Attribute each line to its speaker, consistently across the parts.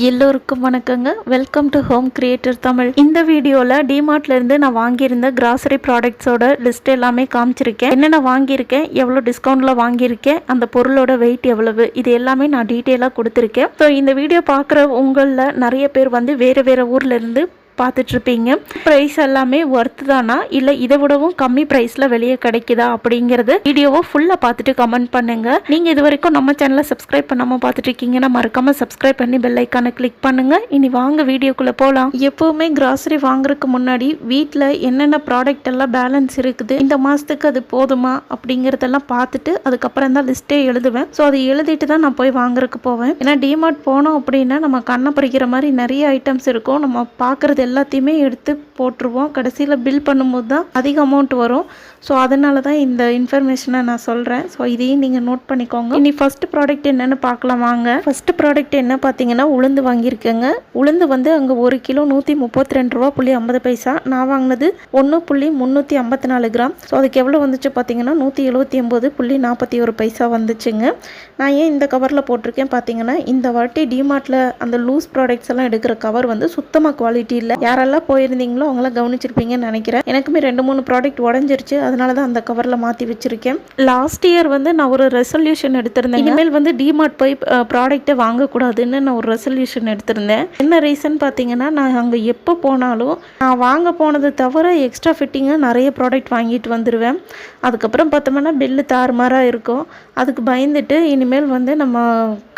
Speaker 1: எல்லோருக்கும் வணக்கங்க. Welcome to home creator Tamil. இந்த வீடியோவில் டிமார்ட்லேருந்து நான் வாங்கியிருந்த கிராசரி ப்ராடக்ட்ஸோட லிஸ்ட் எல்லாமே காமிச்சிருக்கேன். என்னென்ன வாங்கியிருக்கேன், எவ்வளோ டிஸ்கவுண்ட்டில் வாங்கியிருக்கேன், அந்த பொருளோட வெயிட் எவ்வளவு, இது எல்லாமே நான் டீட்டெயிலாக கொடுத்துருக்கேன். ஸோ இந்த வீடியோ பார்க்குற உங்களில் நிறைய பேர் வந்து வேறு வேறு ஊர்லேருந்து பார்த்துட்ருப்பீங்க. ப்ரைஸ் எல்லாமே ஒர்த்து தானா, இல்லை இதை விடவும் கம்மி ப்ரைஸில் வெளியே கிடைக்குதா அப்படிங்கிறது வீடியோவை ஃபுல்லாக பார்த்துட்டு கமெண்ட் பண்ணுங்கள். நீங்கள் இது வரைக்கும் நம்ம சேனலை சப்ஸ்கிரைப் பண்ணாமல் பார்த்துட்டு இருக்கீங்கன்னா மறக்காமல் சப்ஸ்கிரைப் பண்ணி பெல் ஐக்கானை கிளிக் பண்ணுங்கள். இனி வாங்க வீடியோக்குள்ளே போகலாம். எப்போவுமே கிராசரி வாங்குறதுக்கு முன்னாடி வீட்டில் என்னென்ன ப்ராடக்ட் எல்லாம் பேலன்ஸ் இருக்குது, இந்த மாதத்துக்கு அது போதுமா அப்படிங்கிறதெல்லாம் பார்த்துட்டு அதுக்கப்புறம் தான் லிஸ்ட்டே எழுதுவேன். ஸோ அதை எழுதிட்டு தான் நான் போய் வாங்குறதுக்கு போவேன். ஏன்னா டிமார்ட் போனோம் அப்படின்னா நம்ம கண்ணை பறிக்கிற மாதிரி நிறைய ஐட்டம்ஸ் இருக்கும். நம்ம பார்க்குறது எல்லாத்தையுமே எடுத்து போட்டுருவோம். கடைசியில் பில் பண்ணும்போது தான் அதிக அமௌண்ட் வரும். ஸோ அதனால தான் இந்த இன்ஃபர்மேஷனை நான் சொல்கிறேன். ஸோ இதையும் நீங்கள் நோட் பண்ணிக்கோங்க. இனி ஃபஸ்ட்டு ப்ராடக்ட் என்னென்னு பார்க்கலாம் வாங்க. ஃபஸ்ட்டு ப்ராடக்ட் என்ன பார்த்தீங்கன்னா உளுந்து வாங்கியிருக்கேங்க. உளுந்து வந்து அங்கே 1 கிலோ 132 ரூபா 50 பைசா. நான் வாங்கினது 1.354 கிராம். ஸோ அதுக்கு எவ்வளோ வந்துச்சு பார்த்தீங்கன்னா 179.41 பைசா வந்துச்சுங்க. நான் ஏன் இந்த கவரில் போட்டிருக்கேன் பார்த்தீங்கன்னா, இந்த வாட்டி டிமார்ட்டில் அந்த லூஸ் ப்ராடக்ட்ஸ் எல்லாம் எடுக்கிற கவர் வந்து சுத்தமாக குவாலிட்டி இல்லை. யாரெல்லாம் போயிருந்தீங்களோ அவங்களாம் கவனிச்சிருப்பீங்கன்னு நினைக்கிறேன். எனக்குமே 2-3 ப்ராடக்ட் உடஞ்சிருச்சு. அதனால தான் அந்த கவரில் மாற்றி வச்சுருக்கேன். லாஸ்ட் இயர் வந்து நான் ஒரு ரெசல்யூஷன் எடுத்திருந்தேன். இனிமேல் வந்து டிமார்ட் போய் ப்ராடக்ட்டை வாங்கக்கூடாதுன்னு நான் ஒரு ரெசல்யூஷன் எடுத்திருந்தேன். என்ன ரீசன் பார்த்தீங்கன்னா, நான் அங்கே எப்போ போனாலும் நான் வாங்க போனது தவிர எக்ஸ்ட்ரா ஃபிட்டிங்காக நிறைய ப்ராடக்ட் வாங்கிட்டு வந்துடுவேன். அதுக்கப்புறம் பார்த்தோம்னா பில்லு தாறுமாறாக இருக்கும். அதுக்கு பயந்துட்டு இனிமேல் வந்து நம்ம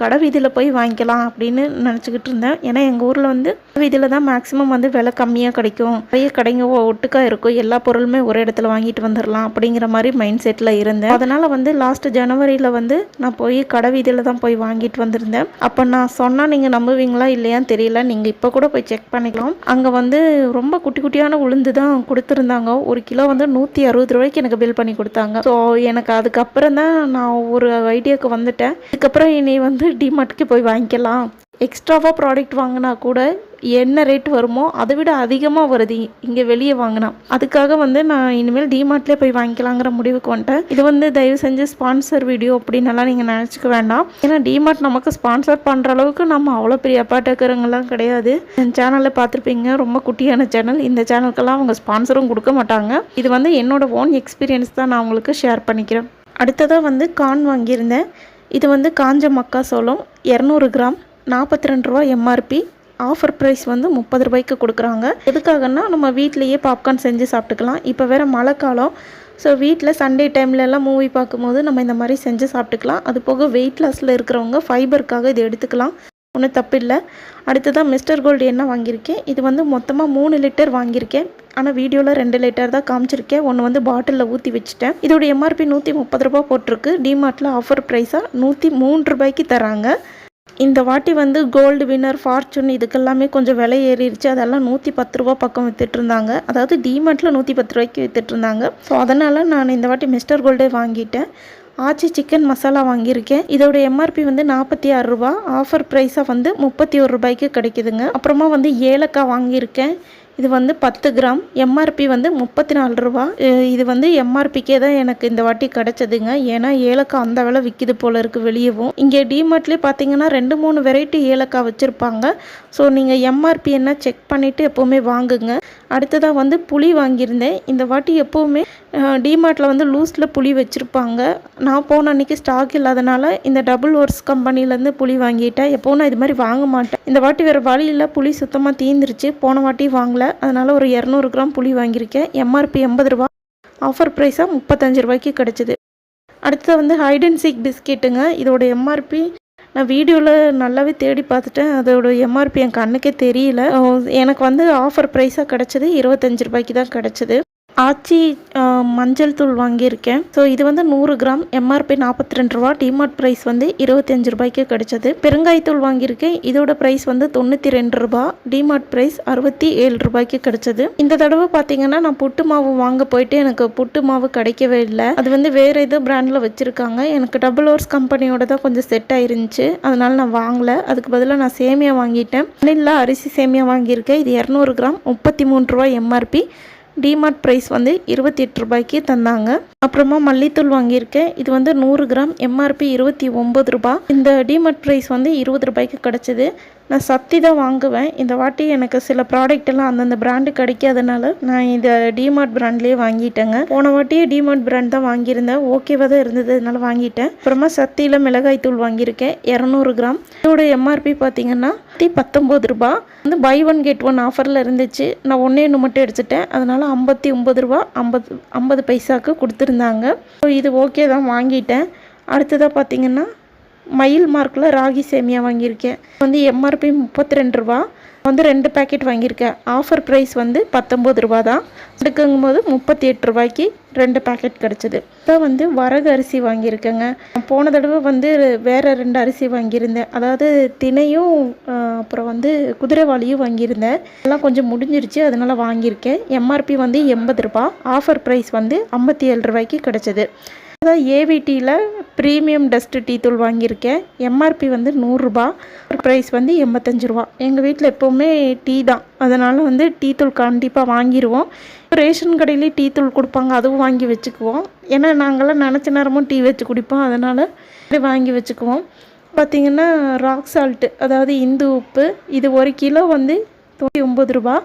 Speaker 1: கடை வீதியில் போய் வாங்கிக்கலாம் அப்படின்னு நினச்சிக்கிட்டு இருந்தேன். ஏன்னா எங்கள் ஊரில் வந்து வீதியில் தான் மேக்ஸிமம் வந்து விலை கம்மியாக கிடைக்கும், நிறைய கடைங்க ஒட்டுக்காக இருக்கும், எல்லா பொருளுமே ஒரு இடத்துல வாங்கிட்டு வந்துடலாம் அப்படிங்கிற மாதிரி மைண்ட் செட்டில் இருந்தேன். அதனால் வந்து லாஸ்ட் ஜனவரியில் வந்து நான் போய் கடை வீதியில் தான் போய் வாங்கிட்டு வந்திருந்தேன். அப்போ நான் சொன்னால் நீங்கள் நம்புவீங்களா இல்லையான்னு தெரியல, நீங்கள் இப்போ கூட போய் செக் பண்ணிக்கலாம். அங்கே வந்து ரொம்ப குட்டி குட்டியான உளுந்து தான் கொடுத்துருந்தாங்க. 1 கிலோ வந்து 160 ரூபாய்க்கு எனக்கு பில் பண்ணி கொடுத்தாங்க. ஸோ எனக்கு அதுக்கப்புறம் தான் நான் ஒரு ஐடியாவுக்கு வந்துட்டேன். இதுக்கப்புறம் இனி வந்து டிமார்ட்டுக்கு போய் வாங்கிக்கலாம். எக்ஸ்ட்ராவாக ப்ராடக்ட் வாங்கினா கூட என்ன ரேட் வருமோ அதை விட அதிகமாக வருது இங்கே வெளியே வாங்கினா. அதுக்காக வந்து நான் இனிமேல் டிமார்ட்லேயே போய் வாங்கிக்கலாங்கிற முடிவுக்கு வந்துட்டேன். இது வந்து தயவு செஞ்சு ஸ்பான்சர் வீடியோ அப்படின்னலாம் நீங்கள் நினச்சிக்க வேண்டாம். ஏன்னா டிமார்ட் நமக்கு ஸ்பான்சர் பண்ணுற அளவுக்கு நம்ம அவ்வளோ பெரிய அப்பாட்டக்கிறவங்கலாம் கிடையாது. என் சேனலில் பார்த்துருப்பீங்க, ரொம்ப குட்டியான சேனல். இந்த சேனலுக்கெல்லாம் அவங்க ஸ்பான்சரும் கொடுக்க மாட்டாங்க. இது வந்து என்னோட ஓன் எக்ஸ்பீரியன்ஸ் தான் நான் உங்களுக்கு ஷேர் பண்ணிக்கிறேன். அடுத்ததாக வந்து கார்ன் வாங்கியிருந்தேன். இது வந்து காஞ்ச மக்காசோளம் 200 கிராம் 42 ரூபா எம்ஆர்பி. ஆஃபர் ப்ரைஸ் வந்து 30 ரூபாய்க்கு கொடுக்குறாங்க. எதுக்காகன்னா நம்ம வீட்லேயே பாப்கார்ன் செஞ்சு சாப்பிட்டுக்கலாம். இப்போ வேறு மழை காலம். ஸோ வீட்டில் சண்டே டைம்லலாம் மூவி பார்க்கும்போது நம்ம இந்த மாதிரி செஞ்சு சாப்பிட்டுக்கலாம். அது போக வெயிட் லாஸில் இருக்கிறவங்க ஃபைபருக்காக இது எடுத்துக்கலாம், ஒன்றும் தப்பில்லை. அடுத்ததான் மிஸ்டர் கோல்டு எண்ணெய் வாங்கியிருக்கேன். இது வந்து மொத்தமாக 3 லிட்டர் வாங்கியிருக்கேன். ஆனால் வீடியோவில் 2 லிட்டர் தான் காமிச்சிருக்கேன். ஒன்று வந்து பாட்டிலில் ஊற்றி வச்சுட்டேன். இதோட எம்ஆர்பி 130 ரூபா போட்டிருக்கு. டிமார்ட்டில் ஆஃபர் ப்ரைஸாக 103 ரூபாய்க்கு தராங்க. இந்த வாட்டி வந்து கோல்டு வின்னர், ஃபார்ச்சூன் இதுக்கெல்லாமே கொஞ்சம் விலை ஏறிடுச்சு. அதெல்லாம் 110 ரூபா பக்கம் விற்றுட்டு இருந்தாங்க. அதாவது டிமார்ட்டில் 110 ரூபாய்க்கு விற்றுட்டு இருந்தாங்க. ஸோ அதனால் நான் இந்த வாட்டி மிஸ்டர் கோல்டே வாங்கிட்டேன். ஆச்சி சிக்கன் மசாலா வாங்கியிருக்கேன். இதோட எம்ஆர்பி வந்து 46 ரூபா. ஆஃபர் ப்ரைஸாக வந்து 31 ரூபாய்க்கு கிடைக்குதுங்க. அப்புறமா வந்து ஏலக்காய் வாங்கியிருக்கேன். இது வந்து 10 கிராம். எம்ஆர்பி வந்து 34 ரூபா. இது வந்து எம்ஆர்பிக்கே தான் எனக்கு இந்த வாட்டி கிடச்சதுங்க. ஏன்னா ஏலக்காய் அந்த விலை விற்கிது போல் இருக்குது வெளியவும். இங்கே டிமார்ட்லேயே பார்த்தீங்கன்னா 2-3 வெரைட்டி ஏலக்காய் வச்சுருப்பாங்க. ஸோ நீங்கள் எம்ஆர்பி என்ன செக் பண்ணிவிட்டு எப்போவுமே வாங்குங்க. அடுத்ததாக வந்து புளி வாங்கியிருந்தேன். இந்த வாட்டி எப்போவுமே டிமார்ட்டில் வந்து லூஸில் புளி வச்சுருப்பாங்க. நான் போன அன்றைக்கி ஸ்டாக் இல்லாதனால இந்த டபுள் ஓர்ஸ் கம்பெனிலேருந்து புளி வாங்கிட்டேன். எப்போவும் நான் இது மாதிரி வாங்க மாட்டேன். இந்த வாட்டி வேறு வழியில் புளி சுத்தமாக தீர்ந்துருச்சு. போன வாட்டி வாங்கலை. அதனால் ஒரு 200 கிராம் புளி வாங்கியிருக்கேன். எம்ஆர்பி 80 ரூபா. ஆஃபர் ப்ரைஸாக 35 ரூபாய்க்கு கிடச்சிது. அடுத்தது வந்து ஹைட் அண்ட் சீக் பிஸ்கெட்டுங்க. இதோட எம்ஆர்பி நான் வீடியோவில் நல்லாவே தேடி பார்த்துட்டேன். அதோட எம்ஆர்பி என் கண்ணுக்கே தெரியல. எனக்கு வந்து ஆஃபர் ப்ரைஸாக கிடச்சிது 25 ரூபாய்க்கு தான் கிடச்சிது. ஆச்சி மஞ்சள் தூள் வாங்கியிருக்கேன். ஸோ இது வந்து 100 கிராம் எம்ஆர்பி 42 ரூபா. டிமார்ட் ப்ரைஸ் வந்து 25 ரூபாய்க்கு கிடைச்சது. பெருங்காயத்தூள் வாங்கியிருக்கேன். இதோட ப்ரைஸ் வந்து 92 ரூபா. டிமார்ட் ப்ரைஸ் 67 ரூபாய்க்கு கிடைச்சது. இந்த தடவை பார்த்தீங்கன்னா நான் புட்டு மாவு வாங்க போயிட்டு எனக்கு புட்டு மாவு கிடைக்கவே இல்லை. அது வந்து வேறு ஏதோ பிராண்டில் வச்சுருக்காங்க. எனக்கு டபுள் ஓர்ஸ் கம்பெனியோட தான் கொஞ்சம் செட் ஆயிருந்துச்சு. அதனால நான் வாங்கலை. அதுக்கு பதிலாக நான் சேமியா வாங்கிட்டேன். இல்லை அரிசி சேமியா வாங்கியிருக்கேன். இது 200 கிராம் 33 ரூபா எம்ஆர்பி. டிமார்ட் ப்ரைஸ் வந்து 28 ரூபாய்க்கு தந்தாங்க. அப்புறமா மல்லித்தூள் வாங்கியிருக்கேன். இது வந்து 100 கிராம் எம்ஆர்பி 29 ரூபாய். இந்த டிமார்ட் ப்ரைஸ் வந்து 20 ரூபாய்க்கு கிடச்சிது. நான் சக்தி தான் வாங்குவேன். இந்த வாட்டி எனக்கு சில ப்ராடக்ட் எல்லாம் அந்தந்த பிராண்டு கிடைக்காதனால நான் இந்த டிமார்ட் பிராண்ட்லேயே வாங்கிட்டேங்க. போன வாட்டியே டிமார்ட் பிராண்ட் தான் வாங்கியிருந்தேன். ஓகேவாக தான் இருந்தது, அதனால வாங்கிட்டேன். அப்புறமா சக்தியில் மிளகாய் தூள் வாங்கியிருக்கேன் 200 கிராம். இதோட எம்ஆர்பி பார்த்தீங்கன்னா 19 ரூபா. வந்து பை ஒன் கெட் ஒன் ஆஃபரில் இருந்துச்சு. நான் ஒன்று மட்டும் எடுத்துட்டேன், அதனால் 59 ரூபா 50 பைசாவுக்கு கொடுத்துருந்தாங்க. ஸோ இது ஓகே தான், வாங்கிட்டேன். அடுத்ததாக பார்த்தீங்கன்னா மயில் மார்க்கில் ராகி சேமியா வாங்கியிருக்கேன். வந்து எம்ஆர்பி 32 ரூபா. வந்து 2 பேக்கெட் வாங்கியிருக்கேன். ஆஃபர் ப்ரைஸ் வந்து 19 ரூபா தான். எடுக்கும்போது 38 ரூபாய்க்கு 2 பேக்கெட் கிடச்சிது. இப்போ வந்து வரகு அரிசி வாங்கியிருக்கேங்க. போன தடவை வந்து வேறு 2 அரிசி வாங்கியிருந்தேன், அதாவது தினையும் அப்புறம் வந்து குதிரைவாளியும் வாங்கியிருந்தேன். எல்லாம் கொஞ்சம் முடிஞ்சிருச்சு, அதனால் வாங்கியிருக்கேன். எம்ஆர்பி வந்து 80 ரூபா. ஆஃபர் ப்ரைஸ் வந்து 57 ரூபாய்க்கு கிடச்சிது. அதான் ஏவிடியில் ப்ரீமியம் டஸ்ட்டு டீ தூள் வாங்கியிருக்கேன். எம்ஆர்பி வந்து 100 ரூபா. ப்ரைஸ் வந்து 85 ரூபா. எங்கள் வீட்டில் எப்போவுமே டீ தான், அதனால் வந்து டீ தூள் கண்டிப்பாக வாங்கிடுவோம். ரேஷன் கடையிலே டீ தூள் கொடுப்பாங்க, அதுவும் வாங்கி வச்சுக்குவோம். ஏன்னா நாங்கள்லாம் நினச்ச நேரமும் டீ வச்சு குடிப்போம், அதனால் வாங்கி வச்சுக்குவோம். பார்த்திங்கன்னா ராக் சால்ட்டு, அதாவது இந்து உப்பு, இது 1 கிலோ வந்து 99 ரூபா.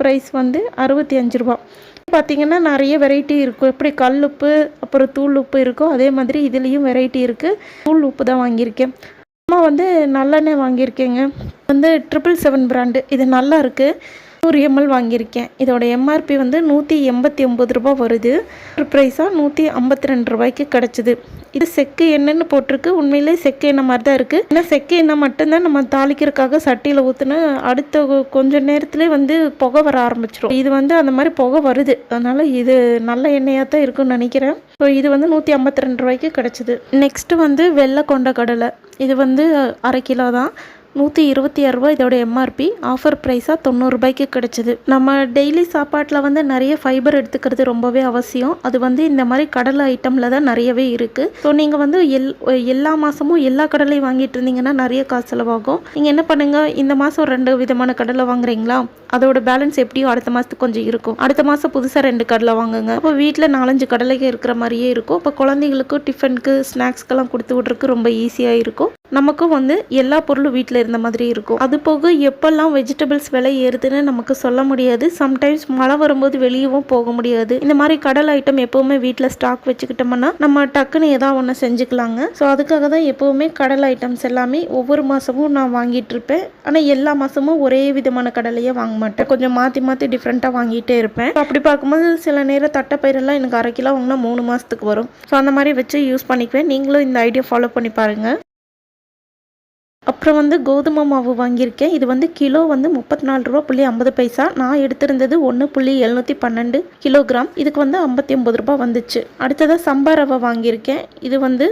Speaker 1: ப்ரைஸ் வந்து 65 ரூபா. பார்த்திங்கன்னா நிறைய வெரைட்டி இருக்கும். எப்படி கல் உப்பு அப்புறம் தூள் உப்பு இருக்கோ அதே மாதிரி இதுலேயும் வெரைட்டி இருக்குது. தூள் உப்பு தான் வாங்கியிருக்கேன். அம்மா வந்து நல்லெண்ணெய் வாங்கியிருக்கேங்க. வந்து 777 பிராண்டு, இது நல்லா இருக்குது. 100 ml வாங்கியிருக்கேன். இதோட எம்ஆர்பி வந்து 189 ரூபா வருது. ப்ரைஸாக 152 ரூபாய்க்கு கிடச்சிது. இது செக்கு எண்ணெய்னு போட்டிருக்கு. உண்மையிலே செக்கு எண்ணெய் மாதிரி தான் இருக்குது. ஏன்னா செக்கு எண்ணெய் மட்டும்தான் நம்ம தாளிக்கிறதுக்காக சட்டியில் ஊற்றுனா அடுத்த கொஞ்சம் நேரத்துலேயே வந்து புகை வர ஆரம்பிச்சிடும். இது வந்து அந்த மாதிரி புகை வருது, அதனால் இது நல்ல எண்ணெயாக தான் இருக்குன்னு நினைக்கிறேன். ஸோ இது வந்து 152 ரூபாய்க்கு கிடச்சிது. நெக்ஸ்ட்டு வந்து வெள்ளை கொண்ட கடலை, இது வந்து 1/2 கிலோ தான். 126 ரூபா இதோட எம்ஆர்பி. ஆஃபர் ப்ரைஸாக 90 ரூபாய்க்கு கிடச்சிது. நம்ம டெய்லி சாப்பாட்டில் வந்து நிறைய ஃபைபர் எடுத்துக்கிறது ரொம்பவே அவசியம். அது வந்து இந்த மாதிரி கடலை ஐட்டமில் தான் நிறையவே இருக்குது. ஸோ நீங்கள் வந்து எல்லா மாதமும் எல்லா கடலையும் வாங்கிட்டு இருந்தீங்கன்னா நிறைய காசு செலவாகும். நீங்கள் என்ன பண்ணுங்கள், இந்த மாதம் 2 விதமான கடலை வாங்குறீங்களா, அதோட பேலன்ஸ் எப்படியும் அடுத்த மாதத்துக்கு கொஞ்சம் இருக்கும். அடுத்த மாதம் புதுசாக 2 கடலை வாங்குங்க. அப்போ வீட்டில் 4-5 கடலைக்கு இருக்கிற மாதிரியே இருக்கும். இப்போ குழந்தைங்களுக்கு டிஃபனுக்கு ஸ்நாக்ஸ்க்கெல்லாம் கொடுத்து விட்றதுக்கு ரொம்ப ஈஸியாக இருக்கும். நமக்கும் வந்து எல்லா பொருளும் வீட்டில் இருந்த மாதிரி இருக்கும். அது போக எப்பெல்லாம் வெஜிடபிள்ஸ் விலை ஏறுதுன்னு நமக்கு சொல்ல முடியாது. சம்டைம்ஸ் மழை வரும்போது வெளியவும் போக முடியாது. இந்த மாதிரி கடல் ஐட்டம் எப்போவுமே வீட்டில் ஸ்டாக் வச்சுக்கிட்டோம்னா நம்ம டக்குன்னு ஏதாவது ஒன்று செஞ்சுக்கலாங்க. ஸோ அதுக்காக தான் எப்போவுமே கடல் ஐட்டம்ஸ் எல்லாமே ஒவ்வொரு மாதமும் நான் வாங்கிட்டு இருப்பேன். ஆனால் எல்லா மாதமும் ஒரே விதமான கடலையே வாங்க மாட்டேன். கொஞ்சம் மாற்றி மாற்றி டிஃப்ரெண்ட்டாக வாங்கிட்டே இருப்பேன். அப்படி பார்க்கும்போது சில நேரம் தட்டைப்பயிரெல்லாம் எனக்கு 1/2 கிலோ வாங்கினா 3 மாதத்துக்கு வரும். ஸோ அந்த மாதிரி வச்சு யூஸ் பண்ணிக்குவேன். நீங்களும் இந்த ஐடியா ஃபாலோ பண்ணி பாருங்கள். அப்புறம் வந்து கோதுமை மாவு வாங்கியிருக்கேன். இது வந்து கிலோ வந்து 34 ரூபா 50 பைசா. நான் எடுத்திருந்தது 1.712 கிலோகிராம். இதுக்கு வந்து 59 ரூபா வந்துச்சு. அடுத்ததாக சம்பா ரவை வாங்கியிருக்கேன். இது வந்து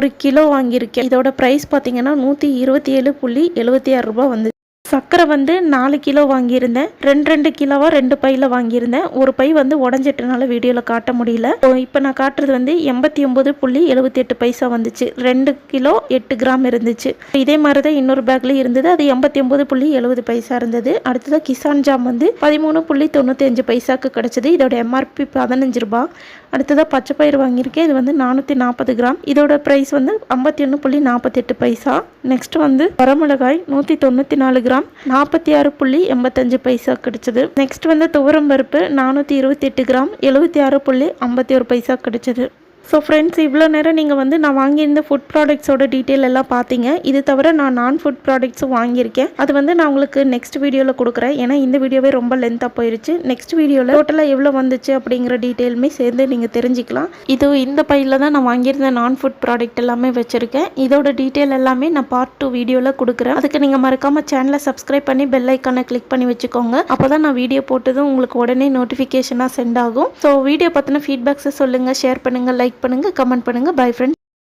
Speaker 1: 1 கிலோ வாங்கியிருக்கேன். இதோட ப்ரைஸ் பார்த்தீங்கன்னா 127.76 ரூபா வந்து. சர்க்கரை வந்து 4 கிலோ வாங்கியிருந்தேன். 2 கிலோவாக 2 பையில் வாங்கியிருந்தேன். ஒரு பை வந்து உடஞ்சிட்டனால வீடியோவில் காட்ட முடியல. இப்போ நான் காட்டுறது வந்து 89.78 பைசா வந்துச்சு. 2 கிலோ 8 கிராம் இருந்துச்சு. இதே மாதிரி தான் இன்னொரு பேக்லேயும் இருந்தது, அது 89.70 பைசா இருந்தது. அடுத்ததாக கிசான் ஜாம் வந்து 13.95 பைசாவுக்கு கிடச்சிது. இதோட எம்ஆர்பி 15 ரூபா. அடுத்ததாக பச்சைப்பயிறு வாங்கியிருக்கேன். இது வந்து 440 கிராம். இதோட ப்ரைஸ் வந்து 51.48 பைசா. நெக்ஸ்ட் வந்து வரமிளகாய் 194 கிராம் 46.85 பைசா கிடைச்சது. நெக்ஸ்ட் வந்து துவரம் பருப்பு 428 கிராம் 76.51 பைசா கிடைச்சது. ஸோ ஃப்ரெண்ட்ஸ், இவ்வளோ நேரம் நீங்கள் வந்து நான் வாங்கியிருந்த ஃபுட் ப்ராடக்ட்ஸோட டீட்டெயில் எல்லாம் பார்த்தீங்க. இது தவிர நான் ஃபுட் ப்ராடக்ட்ஸும் வாங்கியிருக்கேன். அது வந்து நான் உங்களுக்கு நெக்ஸ்ட் வீடியோவில் கொடுக்குறேன். ஏன்னா இந்த வீடியோவே ரொம்ப லென்த்தாக போயிடுச்சு. நெக்ஸ்ட் வீடியோவில் டோட்டலாக எவ்வளோ வந்துச்சு அப்படிங்கிற டீட்டெயிலுமே சேர்ந்து நீங்கள் தெரிஞ்சுக்கலாம். இது இந்த பையில் தான் நான் வாங்கியிருந்த ஃபுட் ப்ராடக்ட் எல்லாமே வச்சுருக்கேன். இதோட டீட்டெயில் எல்லாமே நான் பார்ட் 2 வீடியோவில் கொடுக்குறேன். அதுக்கு நீங்கள் மறக்காமல் சேனலை சப்ஸ்கிரைப் பண்ணி பெல் ஐக்கானை கிளிக் பண்ணி வச்சுக்கோங்க. அப்போ தான் நான் வீடியோ போட்டதும் உங்களுக்கு உடனே நோட்டிஃபிகேஷனாக சென்ட் ஆகும். ஸோ வீடியோ பற்றின ஃபீட்பேக்ஸை சொல்லுங்கள், ஷேர் பண்ணுங்கள், லைக் பண்ணுங்க, கமெண்ட் பண்ணுங்க. Bye friends.